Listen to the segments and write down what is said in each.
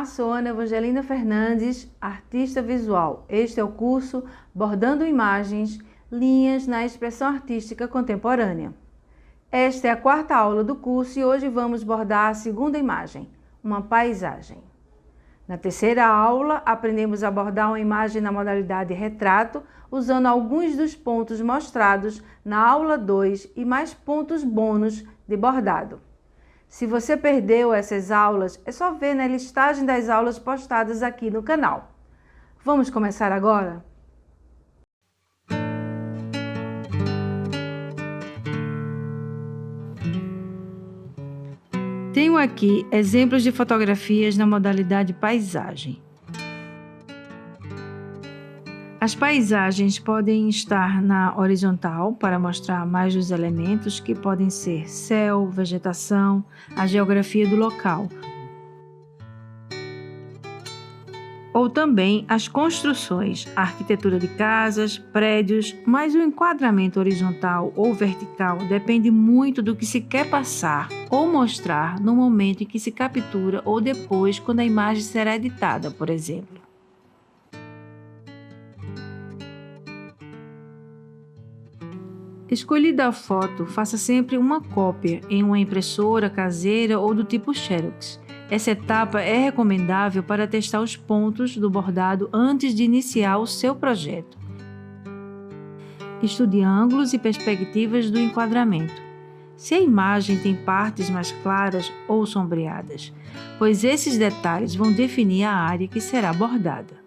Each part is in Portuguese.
Olá, sou Ana Evangelina Fernandes, artista visual. Este é o curso Bordando Imagens, Linhas na Expressão Artística Contemporânea. Esta é a quarta aula do curso e hoje vamos bordar a segunda imagem, uma paisagem. Na terceira aula, aprendemos a bordar uma imagem na modalidade retrato, usando alguns dos pontos mostrados na aula 2 e mais pontos bônus de bordado. Se você perdeu essas aulas, é só ver na listagem das aulas postadas aqui no canal. Vamos começar agora? Tenho aqui exemplos de fotografias na modalidade paisagem. As paisagens podem estar na horizontal para mostrar mais dos elementos que podem ser céu, vegetação, a geografia do local. Ou também as construções, a arquitetura de casas, prédios, mas o enquadramento horizontal ou vertical depende muito do que se quer passar ou mostrar no momento em que se captura ou depois quando a imagem será editada, por exemplo. Escolhida a foto, faça sempre uma cópia em uma impressora caseira ou do tipo Xerox. Essa etapa é recomendável para testar os pontos do bordado antes de iniciar o seu projeto. Estude ângulos e perspectivas do enquadramento. Se a imagem tem partes mais claras ou sombreadas, pois esses detalhes vão definir a área que será bordada.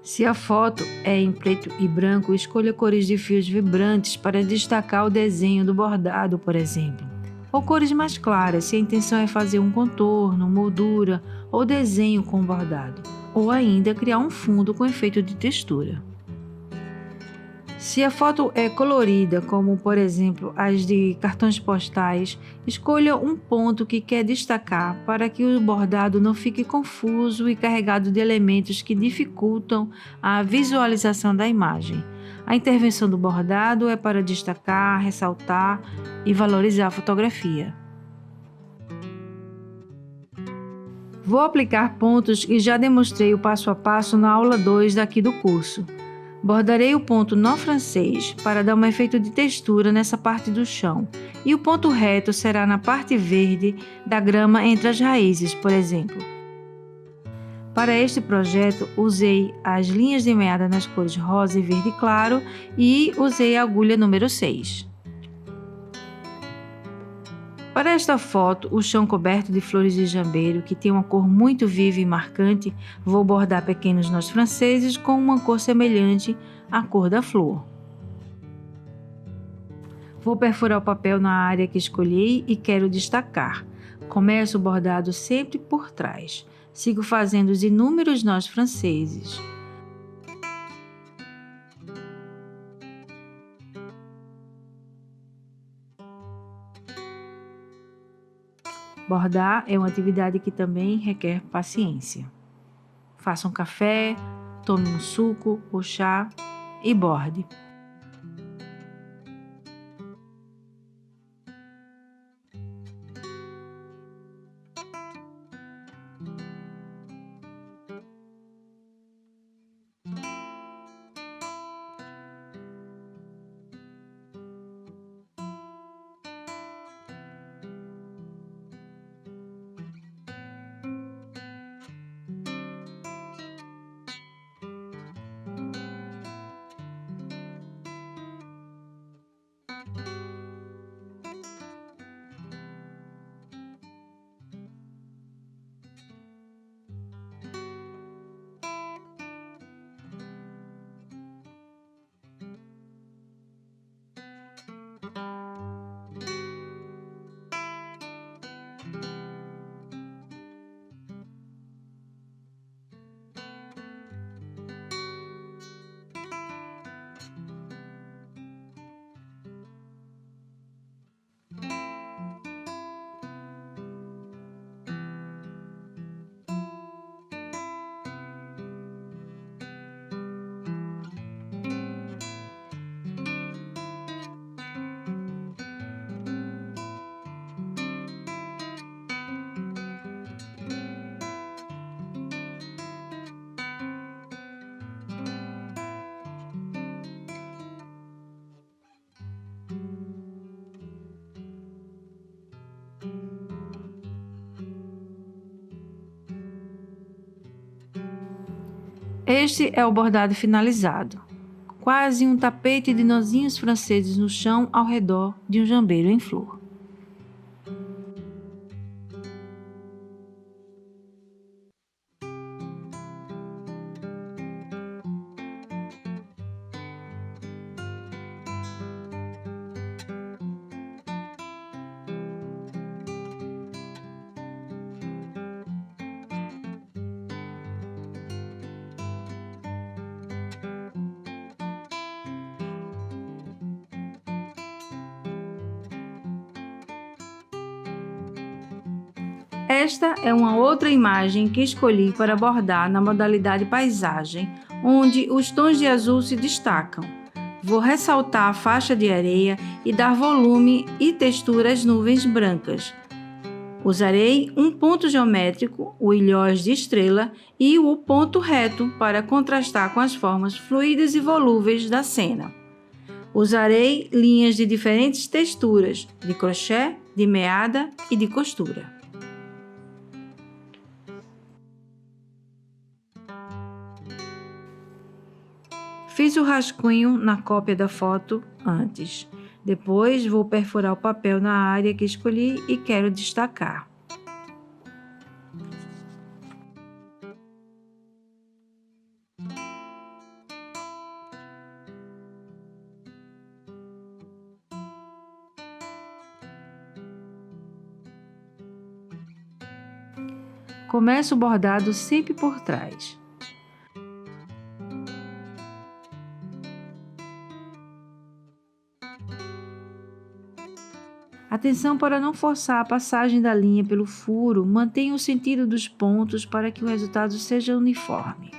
Se a foto é em preto e branco, escolha cores de fios vibrantes para destacar o desenho do bordado, por exemplo. Ou cores mais claras, se a intenção é fazer um contorno, moldura ou desenho com bordado. Ou ainda criar um fundo com efeito de textura. Se a foto é colorida, como por exemplo as de cartões postais, escolha um ponto que quer destacar para que o bordado não fique confuso e carregado de elementos que dificultam a visualização da imagem. A intervenção do bordado é para destacar, ressaltar e valorizar a fotografia. Vou aplicar pontos e já demonstrei o passo a passo na aula 2 daqui do curso. Bordarei o ponto nó francês para dar um efeito de textura nessa parte do chão e o ponto reto será na parte verde da grama entre as raízes, por exemplo. Para este projeto, usei as linhas de meada nas cores rosa e verde claro e usei a agulha número 6. Para esta foto, o chão coberto de flores de jambeiro, que tem uma cor muito viva e marcante, vou bordar pequenos nós franceses com uma cor semelhante à cor da flor. Vou perfurar o papel na área que escolhi e quero destacar. Começo o bordado sempre por trás. Sigo fazendo os inúmeros nós franceses. Bordar é uma atividade que também requer paciência. Faça um café, tome um suco ou chá e borde. Este é o bordado finalizado. Quase um tapete de nozinhos franceses no chão ao redor de um jambeiro em flor. Esta é uma outra imagem que escolhi para bordar na modalidade paisagem, onde os tons de azul se destacam. Vou ressaltar a faixa de areia e dar volume e textura às nuvens brancas. Usarei um ponto geométrico, o ilhós de estrela, e o ponto reto para contrastar com as formas fluídas e volúveis da cena. Usarei linhas de diferentes texturas, de crochê, de meada e de costura. Fiz o rascunho na cópia da foto antes. Depois vou perfurar o papel na área que escolhi e quero destacar. Começo o bordado sempre por trás. Atenção para não forçar a passagem da linha pelo furo, mantenha o sentido dos pontos para que o resultado seja uniforme.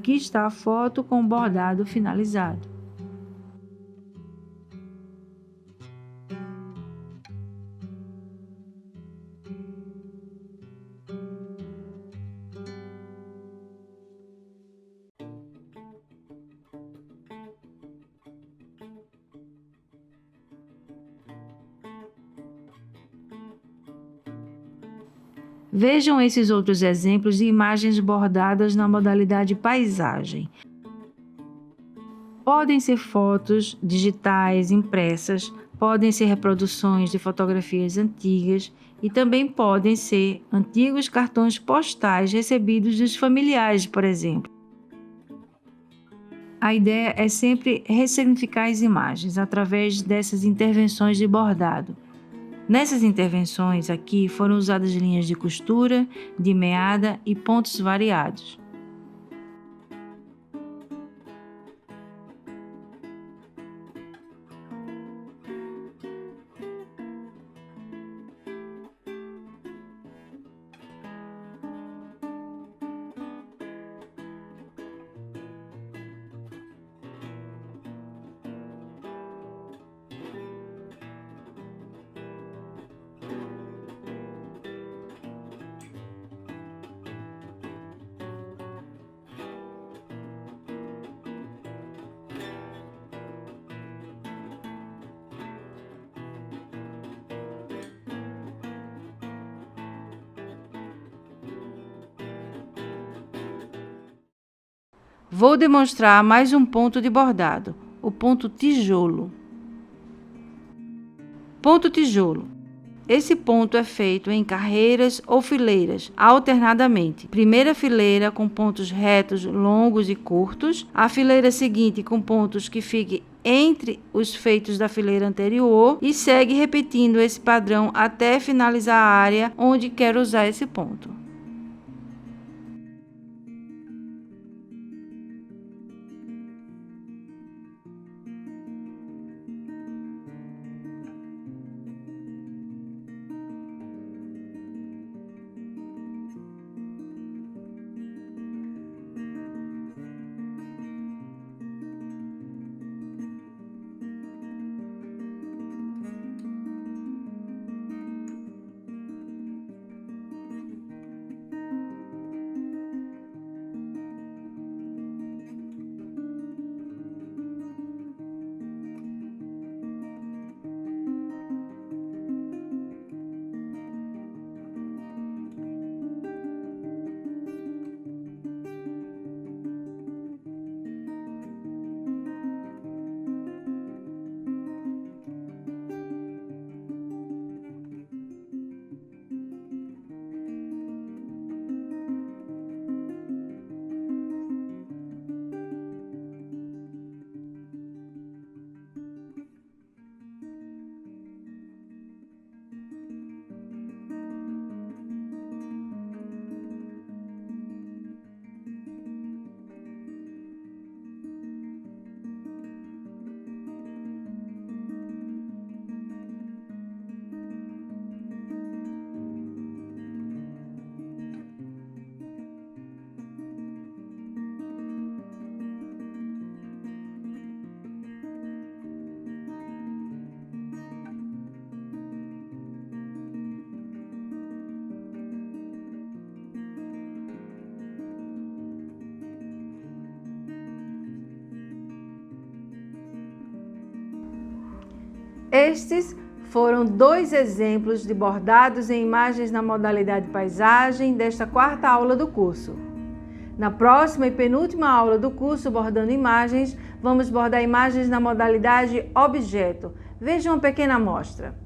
Aqui está a foto com o bordado finalizado. Vejam esses outros exemplos de imagens bordadas na modalidade paisagem. Podem ser fotos digitais, impressas, podem ser reproduções de fotografias antigas e também podem ser antigos cartões postais recebidos dos familiares, por exemplo. A ideia é sempre ressignificar as imagens através dessas intervenções de bordado. Nessas intervenções aqui foram usadas linhas de costura, de meada e pontos variados. Vou demonstrar mais um ponto de bordado, o ponto tijolo. Ponto tijolo. Esse ponto é feito em carreiras ou fileiras, alternadamente. Primeira fileira com pontos retos, longos e curtos. A fileira seguinte com pontos que fiquem entre os feitos da fileira anterior e segue repetindo esse padrão até finalizar a área onde quero usar esse ponto. Estes foram 2 exemplos de bordados em imagens na modalidade paisagem desta 4ª aula do curso. Na próxima e penúltima aula do curso Bordando Imagens, vamos bordar imagens na modalidade objeto. Vejam uma pequena amostra.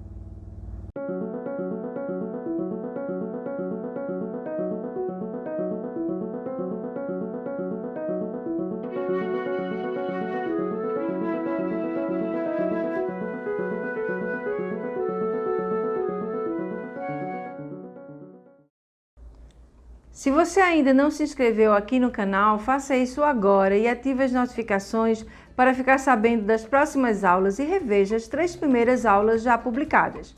Se você ainda não se inscreveu aqui no canal, faça isso agora e ative as notificações para ficar sabendo das próximas aulas e reveja as 3 primeiras aulas já publicadas.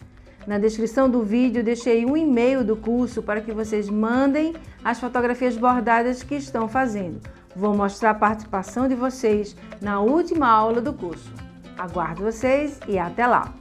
Na descrição do vídeo deixei um e-mail do curso para que vocês mandem as fotografias bordadas que estão fazendo. Vou mostrar a participação de vocês na última aula do curso. Aguardo vocês e até lá!